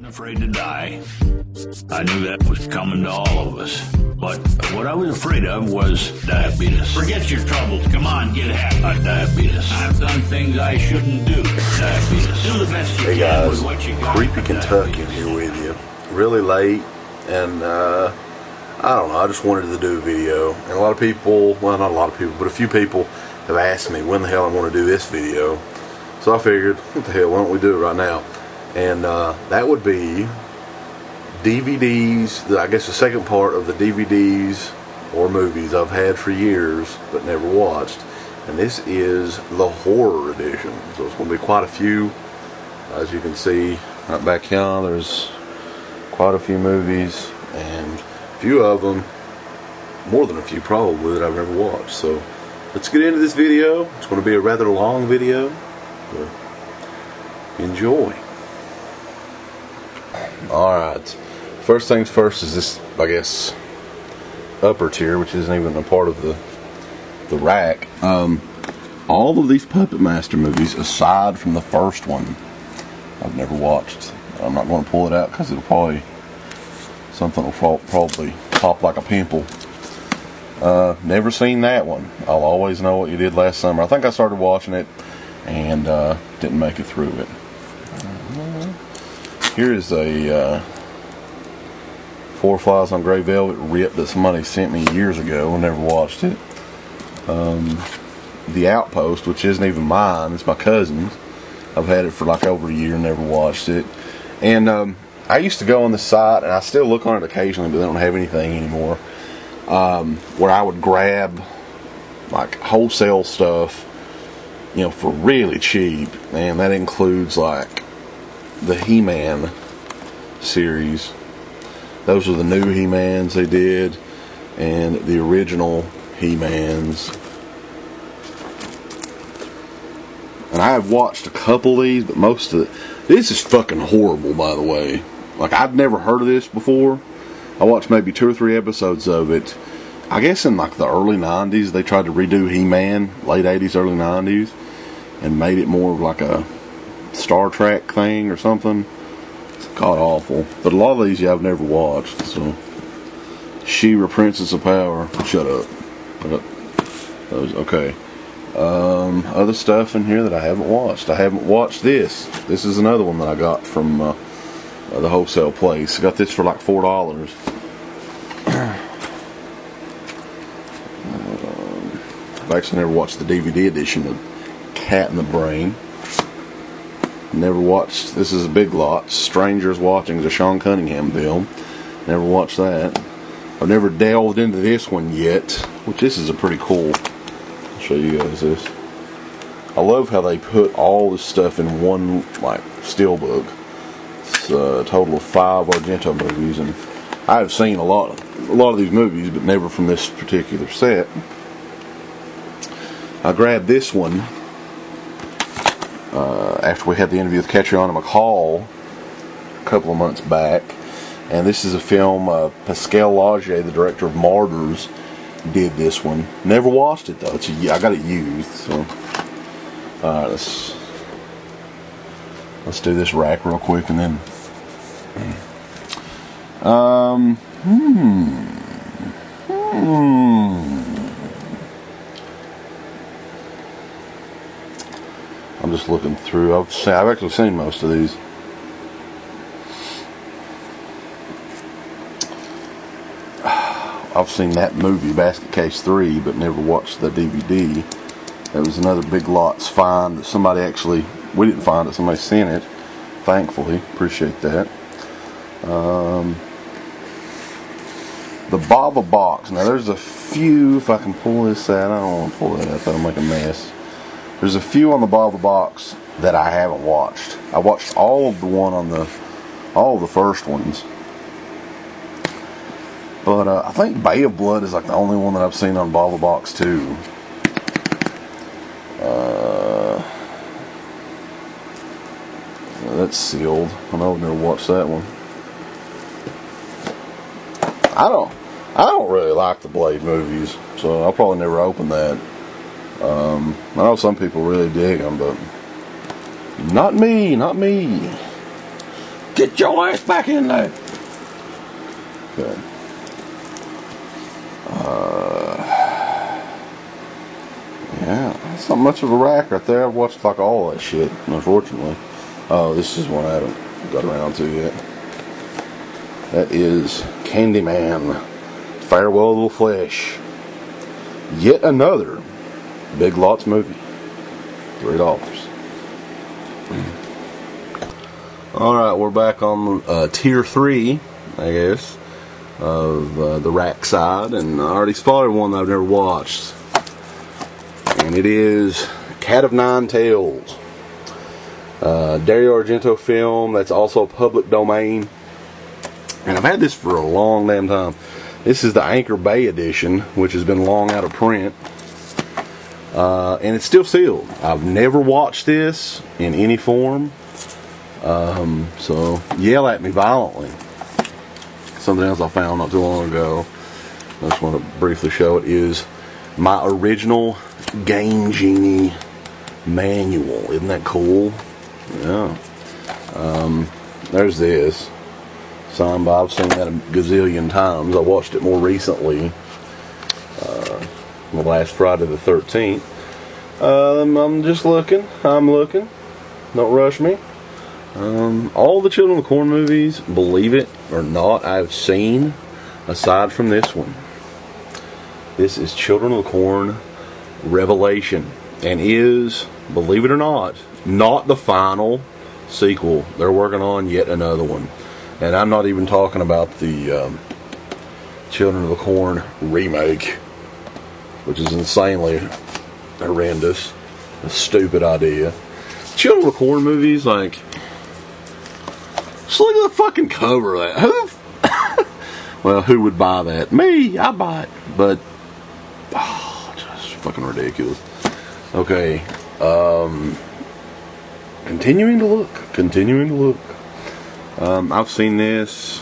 Afraid to die. I knew that was coming to all of us. But what I was afraid of was diabetes. Forget your troubles. Come on, get happy. Diabetes. I've done things I shouldn't do. Diabetes. Do the best you can with what you got. Creepy Kentuckian here with you. Really late, and I don't know, I just wanted to do a video. And a lot of people, well, not a lot of people, but a few people have asked me when the hell I want to do this video. So I figured, what the hell, why don't we do it right now? And that would be DVDs, I guess the second part of the DVDs or movies I've had for years but never watched. And this is the horror edition. So it's going to be quite a few. As you can see right back here, there's quite a few movies, and a few of them, more than a few probably, that I've never watched. So let's get into this video. It's going to be a rather long video. So enjoy. Alright, first things first is this, I guess, upper tier, which isn't even a part of the rack. All of these Puppet Master movies, aside from the first one, I've never watched. I'm not going to pull it out because it'll probably, something will probably pop like a pimple. Never seen that one. I'll always know what you did last summer. I think I started watching it and didn't make it through it. Here is a Four Flies on Grey Velvet rip that somebody sent me years ago. I never watched it. The Outpost, which isn't even mine, it's my cousin's. I've had it for like over a year and never watched it. And I used to go on the site, and I still look on it occasionally, but they don't have anything anymore, where I would grab like wholesale stuff, you know, for really cheap. And that includes like the He-Man series. Those are the new He-Mans they did, and the original He-Mans. And I have watched a couple of these, but most of it, this is fucking horrible, by the way. Like, I've never heard of this before. I watched maybe 2 or 3 episodes of it. I guess in like the early 90s they tried to redo He-Man, late 80s, early 90s, and made it more of like a Star Trek thing or something. It's god awful. But a lot of these, yeah, I've never watched. So, She-Ra, Princess of Power. Shut up. Those, okay. Other stuff in here that I haven't watched. I haven't watched this. This is another one that I got from the wholesale place. I got this for like $4. I've actually never watched the DVD edition of Cat in the Brain. Never watched, this is a big lot, Strangers Watching, is a Sean Cunningham film. Never watched that. I've never delved into this one yet, which this is a pretty cool. I'll show you guys this. I love how they put all this stuff in one like steelbook. It's a total of 5 Argento movies, and I have seen a lot of these movies, but never from this particular set. I grabbed this one after we had the interview with Catriona McCall a couple of months back, and this is a film Pascal Laugier, the director of Martyrs, did this one. Never watched it though. I got it used. So, all right, let's do this rack real quick, and then I'm just looking through. I've actually seen most of these. I've seen that movie, Basket Case 3, but never watched the DVD. That was another Big Lots find that somebody actually, we didn't find it, somebody sent it. Thankfully, appreciate that. The Baba Box. Now there's a few, if I can pull this out, I don't want to pull that out, that'll make a mess. There's a few on the Baba Box that I haven't watched. I watched all of the first ones. But I think Bay of Blood is like the only one that I've seen on Baba Box 2. That's sealed. I know I've never watched that one. I don't really like the Blade movies, so I'll probably never open that. I know some people really dig them, but not me. Get your ass back in there. Okay. Yeah, it's not much of a rack right there. I've watched like all that shit, unfortunately. Oh, this is one I haven't got around to yet. That is Candyman, Farewell to the Flesh. Yet another Big Lots movie. $3. Alright, we're back on tier 3, I guess, of the rack side. And I already spotted one that I've never watched. And it is Cat of Nine Tails. Dario Argento film that's also public domain. And I've had this for a long damn time. This is the Anchor Bay edition, which has been long out of print. And it's still sealed. I've never watched this in any form. So yell at me violently. Something else I found not too long ago, I just want to briefly show it, is my original Game Genie manual. Isn't that cool? Yeah. There's this. Signed by, I've seen that a gazillion times. I watched it more recently. The last Friday the 13th. I'm just looking. I'm looking. Don't rush me. All the Children of the Corn movies, believe it or not, I've seen, aside from this one. This is Children of the Corn Revelation, and is, believe it or not the final sequel. They're working on yet another one. And I'm not even talking about the Children of the Corn remake, which is insanely horrendous. A stupid idea. Children of the Corn movies, like, just look at the fucking cover of that. Who? Well, who would buy that? Me, I buy it. But, just fucking ridiculous. Okay, continuing to look. I've seen this.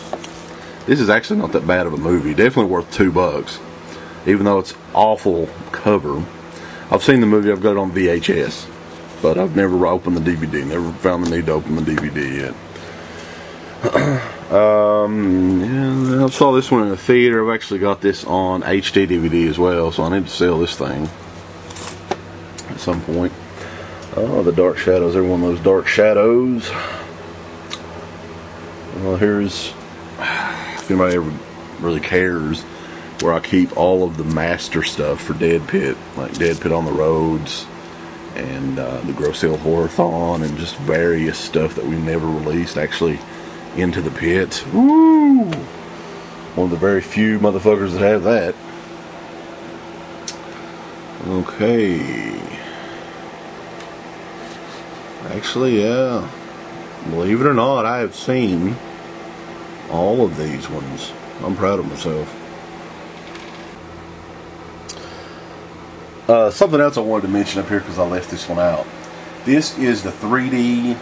This is actually not that bad of a movie. Definitely worth $2. Even though it's awful cover. I've seen the movie. I've got it on VHS. But I've never opened the DVD. Never found the need to open the DVD yet. Yeah, I saw this one in the theater. I've actually got this on HD DVD as well. So I need to sell this thing at some point. Oh, the Dark Shadows. Every one of those Dark Shadows. Well, here's, if anybody ever really cares, where I keep all of the master stuff for DEADPIT, like DEADPIT on the Roads, and the Gross Hill Horror-thon, and just various stuff that we've never released actually into the pit. Woo! One of the very few motherfuckers that have that. Okay. Actually, yeah. Believe it or not, I have seen all of these ones. I'm proud of myself. Something else I wanted to mention up here because I left this one out. This is the 3D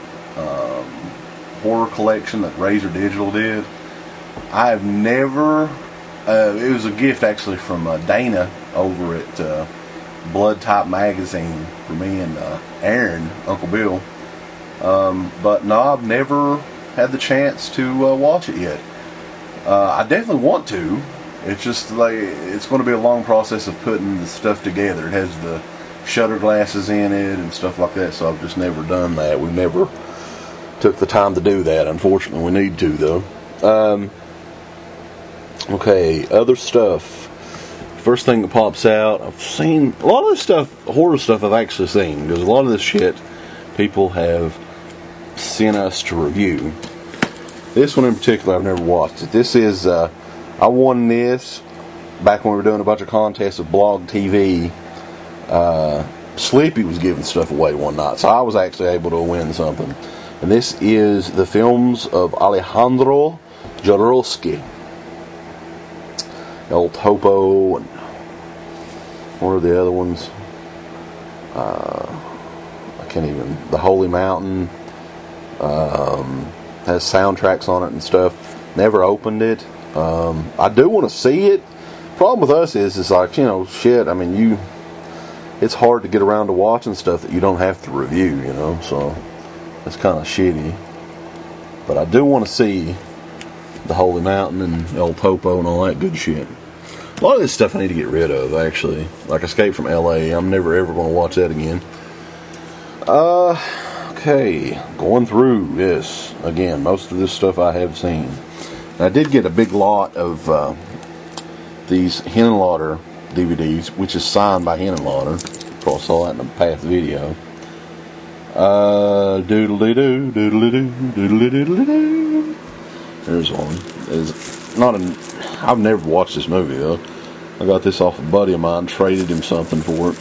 horror collection that Razor Digital did. I have never, it was a gift actually from Dana over at Blood Type Magazine for me and Aaron, Uncle Bill. But no, I've never had the chance to watch it yet. I definitely want to. It's just like, it's going to be a long process of putting the stuff together. It has the shutter glasses in it and stuff like that, so I've just never done that. We've never took the time to do that. Unfortunately, we need to, though. Okay, other stuff. First thing that pops out, I've seen a lot of this stuff, horror stuff I've actually seen, because a lot of this shit people have sent us to review. This one in particular, I've never watched it. This is, I won this back when we were doing a bunch of contests with Blog TV. Sleepy was giving stuff away one night, so I was actually able to win something. And this is the films of Alejandro Jodorowsky. El Topo, and what are the other ones? I can't even. The Holy Mountain has soundtracks on it and stuff. Never opened it. I do want to see it. Problem with us is like, you know, shit. I mean, it's hard to get around to watching stuff that you don't have to review, you know. So it's kind of shitty. But I do want to see the Holy Mountain and El Topo and all that good shit. A lot of this stuff I need to get rid of, actually. Like Escape from LA. I'm never ever going to watch that again. Okay. Going through this. Again, most of this stuff I have seen. And I did get a big lot of these Henenlotter DVDs, which is signed by Henenlotter. Probably saw that in a past video. Doodly-doo, doodly-doo, doodly-doodly-doo. There's one. I've never watched this movie, though. I got this off a buddy of mine, traded him something for it.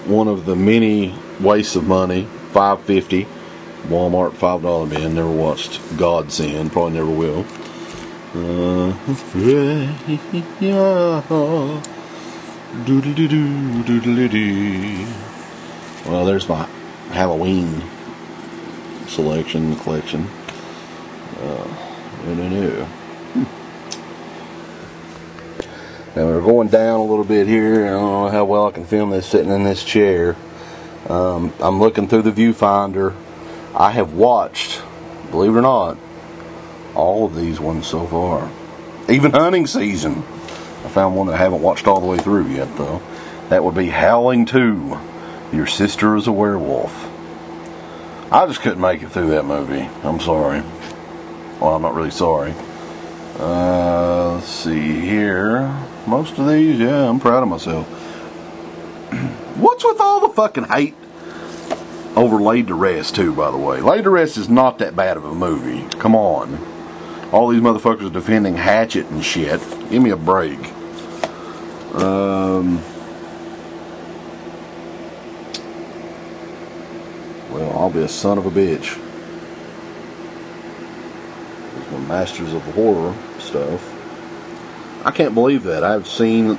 One of the many wastes of money, $5.50, Walmart $5 bin. Never watched Godsend, probably never will. Well, there's my Halloween collection. Now we're going down a little bit here. I don't know how well I can film this sitting in this chair. I'm looking through the viewfinder. I have watched, believe it or not, all of these ones so far. Even Hunting Season. I found one that I haven't watched all the way through yet, though. That would be Howling 2. Your Sister is a Werewolf. I just couldn't make it through that movie. I'm sorry. Well, I'm not really sorry. Let's see here. Most of these, yeah, I'm proud of myself. What's with all the fucking hate over Laid to Rest, too, by the way? Laid to Rest is not that bad of a movie. Come on. All these motherfuckers defending Hatchet and shit. Give me a break. Well, I'll be a son of a bitch. There's my Masters of the Horror stuff. I can't believe that. I've seen,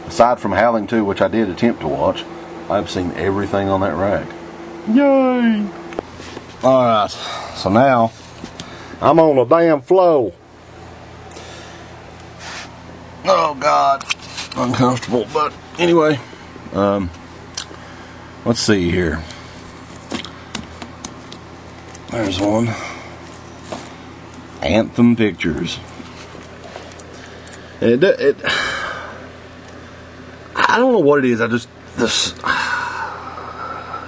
aside from Howling 2, which I did attempt to watch, I've seen everything on that rack. Yay! Alright, so now I'm on a damn flow. Oh God, uncomfortable. But anyway, let's see here. There's one. Anthem Pictures. I don't know what it is.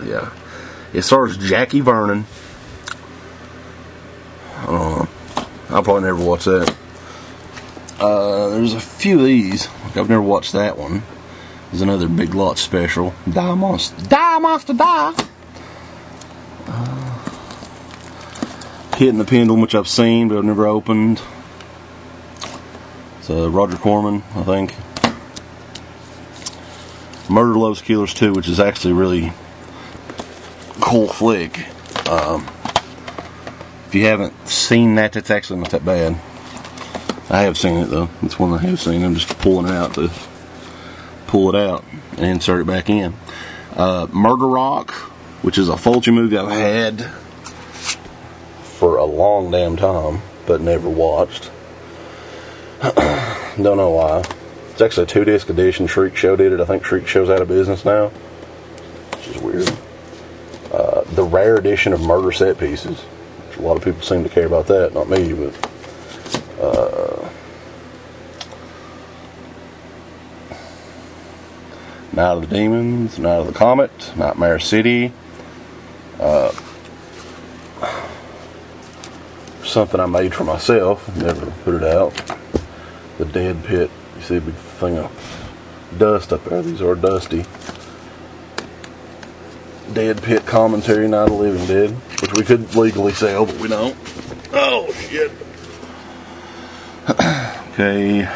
Yeah. It stars Jackie Vernon. I don't know. I'll probably never watch that. There's a few of these. I've never watched that one. There's another Big Lot special. Die Monster Die! Hitting the Pendulum, which I've seen, but I've never opened. It's Roger Corman, I think. Murder Loves Killers 2, which is actually a really cool flick. If you haven't seen that, that's actually not that bad. I have seen it, though. It's one I have seen. I'm just pulling it out to pull it out and insert it back in. Murder Rock, which is a Fulci movie I've had for a long damn time, but never watched. Don't know why. It's actually a 2-disc edition. Shriek Show did it. I think Shriek Show's out of business now, which is weird. The rare edition of Murder Set Pieces, which a lot of people seem to care about that. Not me, but Night of the Demons, Night of the Comet, Nightmare City. Something I made for myself, never put it out. The DEADPIT. You see a big thing of dust up there. These are dusty. DEADPIT commentary, Night of the Living Dead, which we could legally sell, but we don't. Oh shit. Okay.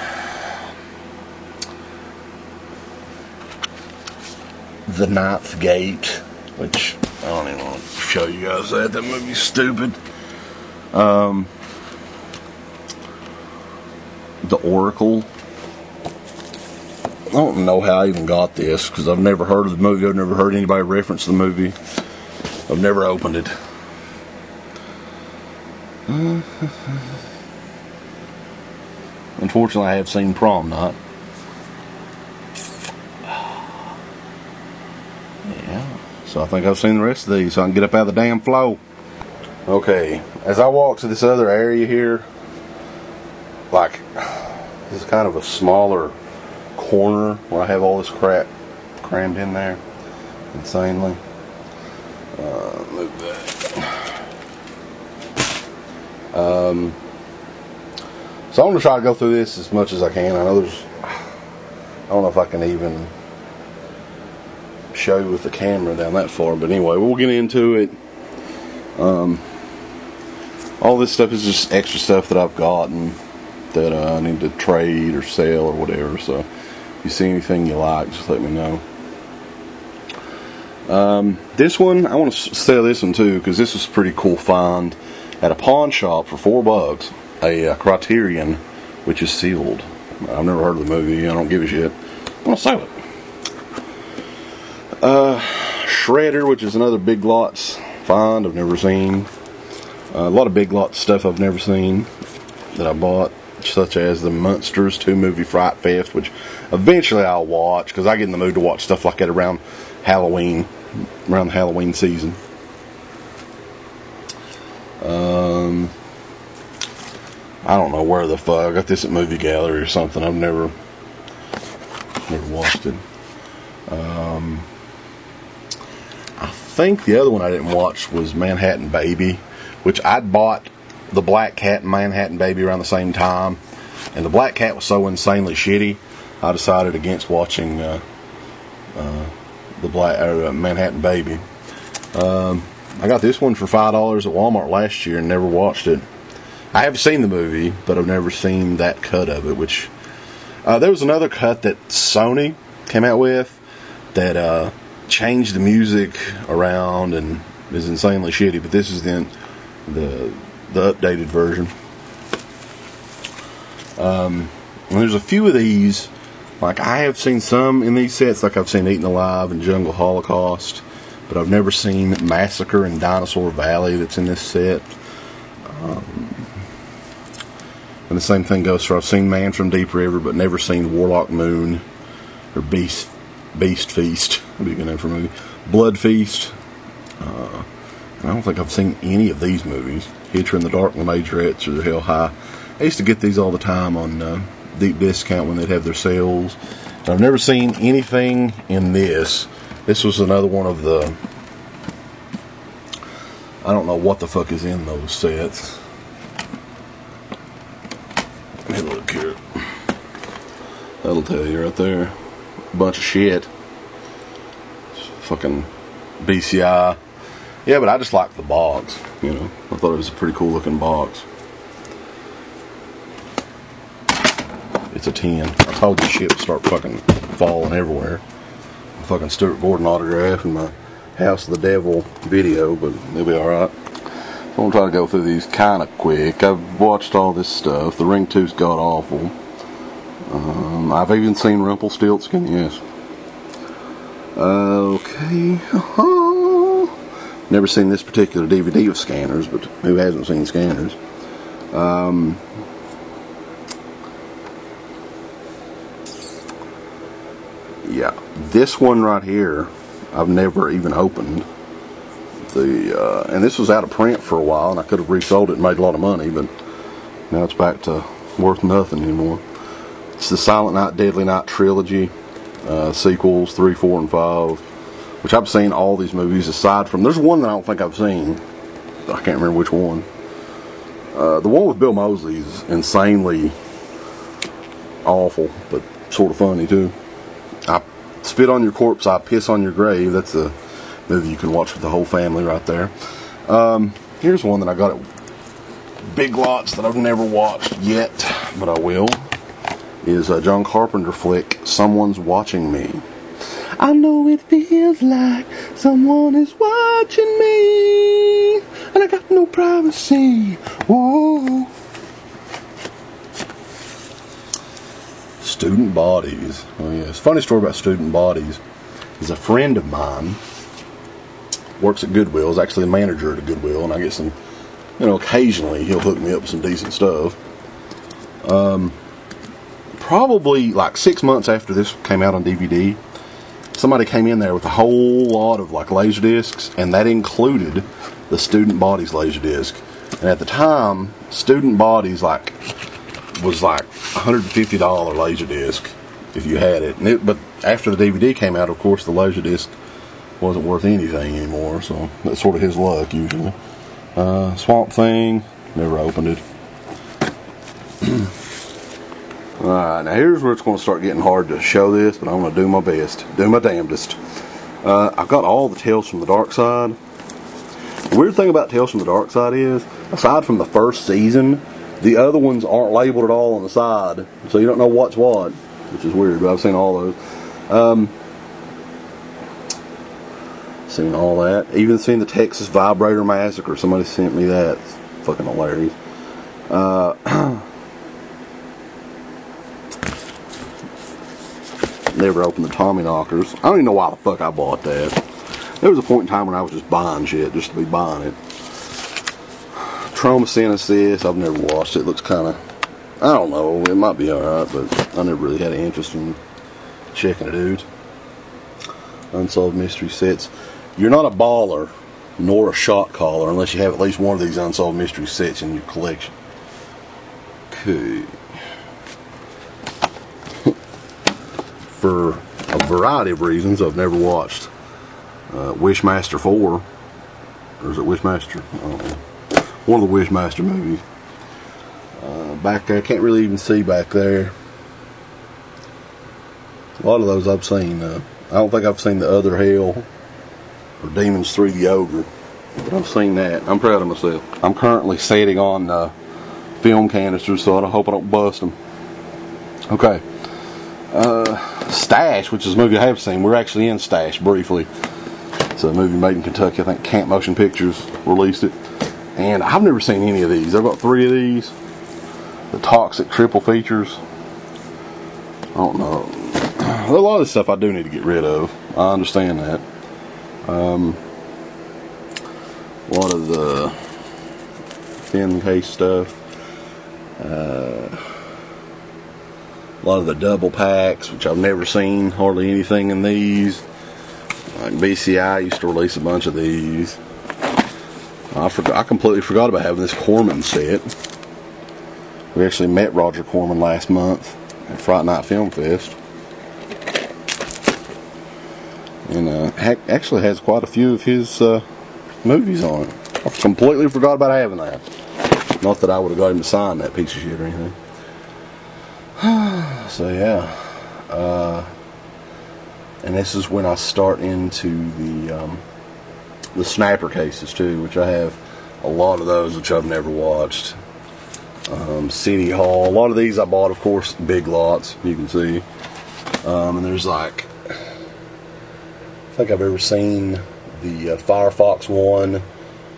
The Ninth Gate, which I don't even want to show you guys that. That movie's stupid. The Oracle. I don't know how I even got this, because I've never heard of the movie. I've never heard anybody reference the movie. I've never opened it. Unfortunately, I have seen Prom Night. Yeah. So I think I've seen the rest of these, so I can get up out of the damn flow. Okay, as I walk to this other area here, like, this is kind of a smaller corner where I have all this crap crammed in there insanely. Move that. So I'm going to try to go through this as much as I can. I know I don't know if I can even show you with the camera down that far, but anyway, we'll get into it. All this stuff is just extra stuff that I've gotten that I need to trade or sell or whatever. So if you see anything you like, just let me know. This one, I want to sell this one too, because this was a pretty cool find at a pawn shop for $4. A Criterion, which is sealed. I've never heard of the movie. I don't give a shit. I want to sell it. Shredder, which is another Big Lots find I've never seen. A lot of Big Lots stuff I've never seen that I bought, such as the Munsters 2-movie Fright Fest, which eventually I'll watch, because I get in the mood to watch stuff like that around Halloween, around the Halloween season. I don't know where the fuck I got this at Movie Gallery or something. I've never watched it. I think the other one I didn't watch was Manhattan Baby, which I'd bought the Black Cat and Manhattan Baby around the same time, and the Black Cat was so insanely shitty, I decided against watching the Manhattan Baby. I got this one for $5 at Walmart last year and never watched it. I have seen the movie, but I've never seen that cut of it, which there was another cut that Sony came out with that changed the music around and is insanely shitty, but this is then the updated version. And there's a few of these, like I have seen some in these sets, like I've seen Eaten Alive and Jungle Holocaust, but I've never seen Massacre in Dinosaur Valley that's in this set. And the same thing goes for, I've seen Man from Deep River, but never seen Warlock Moon or Beast Feast. That'd be a good name for a movie. Blood Feast. I don't think I've seen any of these movies. Hitcher in the Dark, The Majorettes, or Hell High. I used to get these all the time on deep discount when they'd have their sales. And I've never seen anything in this. This was another one of the, I don't know what the fuck is in those sets. Let me look here. That'll tell you right there. A bunch of shit. Fucking BCI. Yeah, but I just like the box, you know. I thought it was a pretty cool looking box. It's a 10. I told you shit would start fucking falling everywhere. Fucking Stuart Gordon autograph in my House of the Devil video, but it'll be alright. So I'm going to try to go through these kind of quick. I've watched all this stuff. The Ring 2's god awful. I've even seen Rumpelstiltskin, yes. Okay. Never seen this particular DVD of Scanners, but who hasn't seen Scanners? Yeah, this one right here, I've never even opened. And this was out of print for a while, and I could have resold it and made a lot of money, but now it's back to worth nothing anymore. It's the Silent Night, Deadly Night trilogy, sequels 3, 4, and 5, which I've seen all these movies aside from, there's one that I don't think I've seen. I can't remember which one. The one with Bill Moseley is insanely awful, but sort of funny too. I Spit on Your Corpse, I Piss on Your Grave. That's a movie you can watch with the whole family right there. Here's one that I got at Big Lots that I've never watched yet, but I will. Is a John Carpenter flick, Someone's Watching Me. I know it feels like someone is watching me, and I got no privacy. Whoa. Student Bodies. Oh yes. Funny story about Student Bodies is a friend of mine works at Goodwill, is actually a manager at a Goodwill, and I get some, you know, occasionally he'll hook me up with some decent stuff. Probably like 6 months after this came out on DVD, somebody came in there with a whole lot of like laser discs, and that included the Student Bodies laser disc. And at the time, Student Bodies was like $150 laser disc if you had it. But after the DVD came out, of course, the laser disc wasn't worth anything anymore. So that's sort of his luck usually. Swamp Thing, never opened it. Alright, now here's where it's going to start getting hard to show this, but I'm going to do my best. Do my damnedest. I've got all the Tales from the Dark Side. The weird thing about Tales from the Dark Side is, aside from the first season, the other ones aren't labeled at all on the side. So you don't know what's what, which is weird, but I've seen all those. Seen all that. Even seen the Texas Vibrator Massacre. Somebody sent me that. It's fucking hilarious. Never opened the Tommy Knockers. I don't even know why the fuck I bought that. There was a point in time when I was just buying shit just to be buying it. Trauma Genesis, I've never watched it. It looks kind of, I don't know, it might be alright, but I never really had an interest in checking it out. Unsolved Mystery Sets. You're not a baller nor a shot caller unless you have at least one of these Unsolved Mystery Sets in your collection. Okay. For a variety of reasons, I've never watched Wishmaster 4. Or is it Wishmaster? I don't know. One of the Wishmaster movies. Back there, I can't really even see back there. A lot of those I've seen. I don't think I've seen The Other Hell or Demons 3 the Ogre, but I've seen that. I'm proud of myself. I'm currently sitting on film canisters, so I hope I don't bust them. Okay. Stash, which is a movie I have seen. We're actually in Stash briefly. It's a movie made in Kentucky. I think Camp Motion Pictures released it. And I've never seen any of these. I've got 3 of these. The Toxic triple features. I don't know. A lot of this stuff I do need to get rid of. I understand that. A lot of the thin case stuff. A lot of the double packs, which I've never seen hardly anything in these. Like BCI used to release a bunch of these. I completely forgot about having this Corman set. We actually met Roger Corman last month at Fright Night Film Fest. And actually has quite a few of his movies on it. I completely forgot about having that. Not that I would have got him to sign that piece of shit or anything. So yeah. And this is when I start into the snapper cases too, which I have a lot of those which I've never watched. City Hall, a lot of these I bought, of course, Big Lots, you can see. And there's like, I think I've ever seen the Firefox one,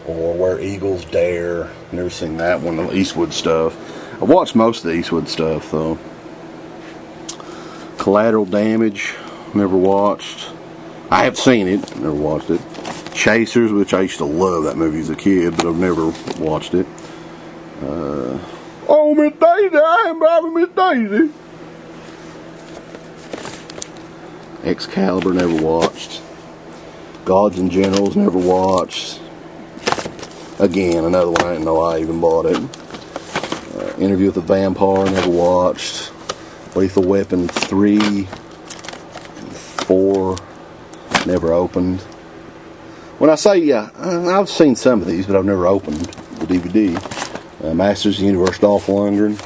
or Where Eagles Dare. Never seen that one, the Eastwood stuff. I watched most of the Eastwood stuff though. Collateral Damage, never watched. I have seen it, never watched it. Chasers, which I used to love that movie as a kid, but I've never watched it. Oh, Miss Daisy, I am driving Miss Daisy. Excalibur, never watched. Gods and Generals, never watched. Again, another one I didn't know I even bought it. Interview with the Vampire, never watched. Lethal Weapon 3, 4, never opened. When I say, yeah, I've seen some of these, but I've never opened the DVD. Masters of the Universe, Dolph Lundgren.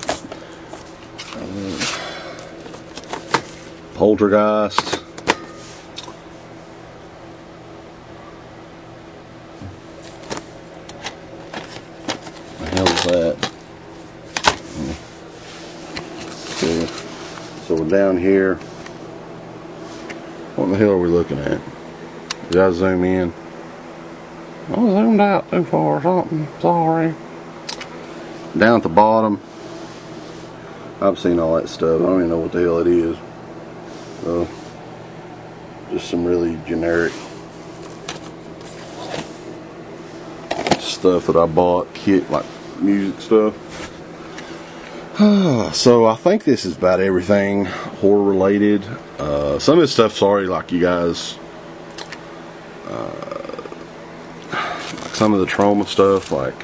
Poltergeist. What the hell is that? Okay. So we're down here. What the hell are we looking at? Did I zoom in? I zoomed out too far or something. Sorry. Down at the bottom, I've seen all that stuff. I don't even know what the hell it is. So, just some really generic stuff that I bought, kit, like music stuff. So I think this is about everything horror related. Some of this stuff, sorry, like you guys, like some of the trauma stuff, like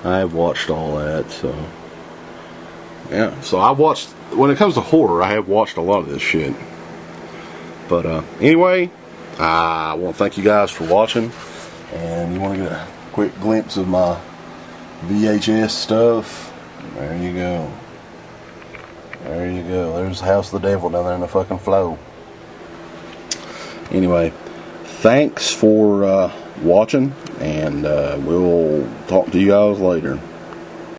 I have watched all that, so yeah. So I watched, when it comes to horror, I have watched a lot of this shit. But anyway, I want to thank you guys for watching, and you want to get a quick glimpse of my VHS stuff, there you go. There you go. There's the House of the Devil down there in the fucking flow. Anyway, thanks for watching, and we'll talk to you guys later.